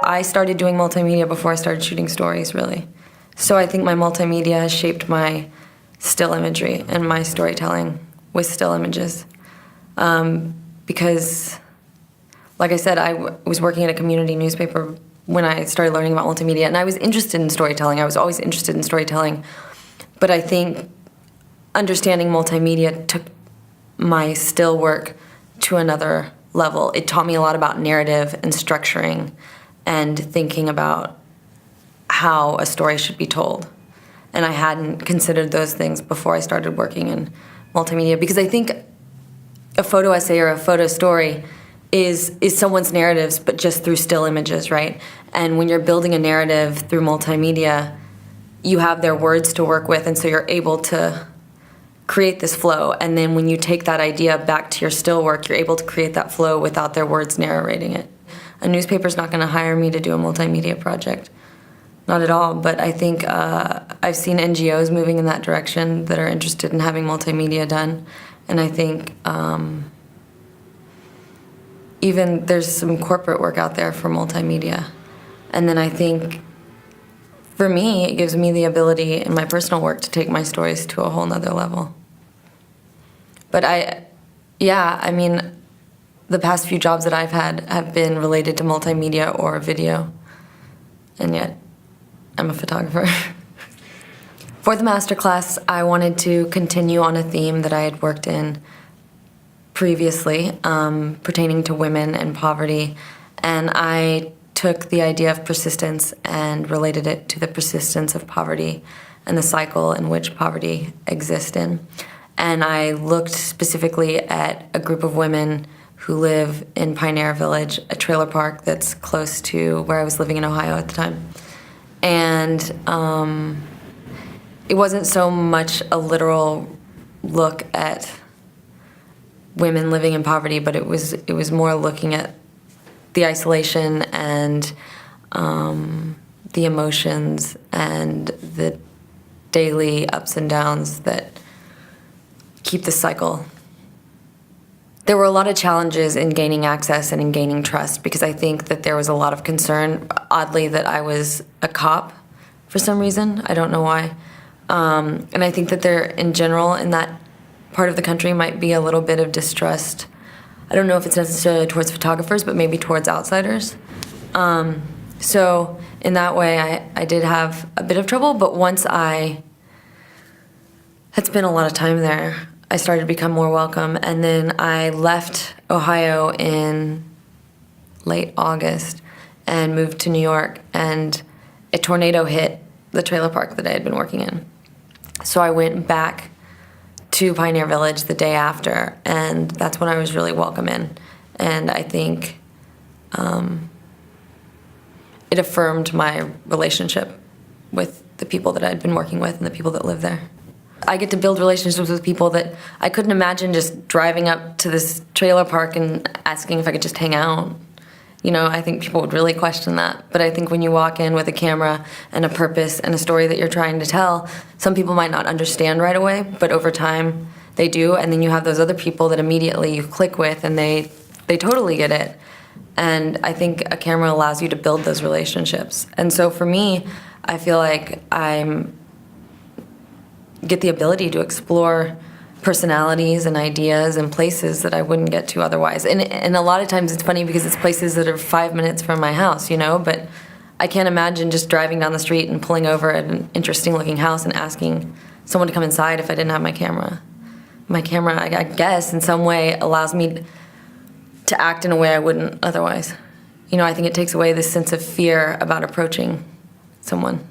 I started doing multimedia before I started shooting stories, really. So I think my multimedia has shaped my still imagery and my storytelling with still images. Because, like I said, I was working at a community newspaper when I started learning about multimedia, and I was interested in storytelling. I was always interested in storytelling. But I think understanding multimedia took my still work to another level. It taught me a lot about narrative and structuring and thinking about how a story should be told. And I hadn't considered those things before I started working in multimedia, because I think a photo essay or a photo story is someone's narratives, but just through still images, right? And when you're building a narrative through multimedia, you have their words to work with, and so you're able to create this flow. And then when you take that idea back to your still work, you're able to create that flow without their words narrating it. A newspaper's not going to hire me to do a multimedia project. Not at all, but I think I've seen NGOs moving in that direction that are interested in having multimedia done. And I think even there's some corporate work out there for multimedia. And then I think, for me, it gives me the ability in my personal work to take my stories to a whole nother level. But I mean, the past few jobs that I've had have been related to multimedia or video, and yet I'm a photographer. For the masterclass, I wanted to continue on a theme that I had worked in previously, pertaining to women and poverty, and I took the idea of persistence and related it to the persistence of poverty and the cycle in which poverty exists in. And I looked specifically at a group of women who live in Pioneer Village, a trailer park that's close to where I was living in Ohio at the time. And it wasn't so much a literal look at women living in poverty, but it was more looking at the isolation and the emotions and the daily ups and downs that keep the cycle. There were a lot of challenges in gaining access and in gaining trust, because I think that there was a lot of concern, oddly, that I was a cop for some reason. I don't know why. And I think that there, in general, in that part of the country, might be a little bit of distrust. I don't know if it's necessarily towards photographers, but maybe towards outsiders. So in that way, I did have a bit of trouble, but once I had spent a lot of time there, I started to become more welcome. And then I left Ohio in late August and moved to New York, and a tornado hit the trailer park that I had been working in. So I went back to Pioneer Village the day after, and that's when I was really welcome in. And I think it affirmed my relationship with the people that I'd been working with and the people that live there. I get to build relationships with people that I couldn't imagine just driving up to this trailer park and asking if I could just hang out. You know, I think people would really question that. But I think when you walk in with a camera and a purpose and a story that you're trying to tell, some people might not understand right away, but over time they do. And then you have those other people that immediately you click with, and they totally get it. And I think a camera allows you to build those relationships. And so for me, I feel like get the ability to explore personalities and ideas and places that I wouldn't get to otherwise. And a lot of times it's funny because it's places that are 5 minutes from my house, you know, but I can't imagine just driving down the street and pulling over at an interesting looking house and asking someone to come inside if I didn't have my camera. My camera, I guess, in some way allows me to act in a way I wouldn't otherwise. You know, I think it takes away this sense of fear about approaching someone.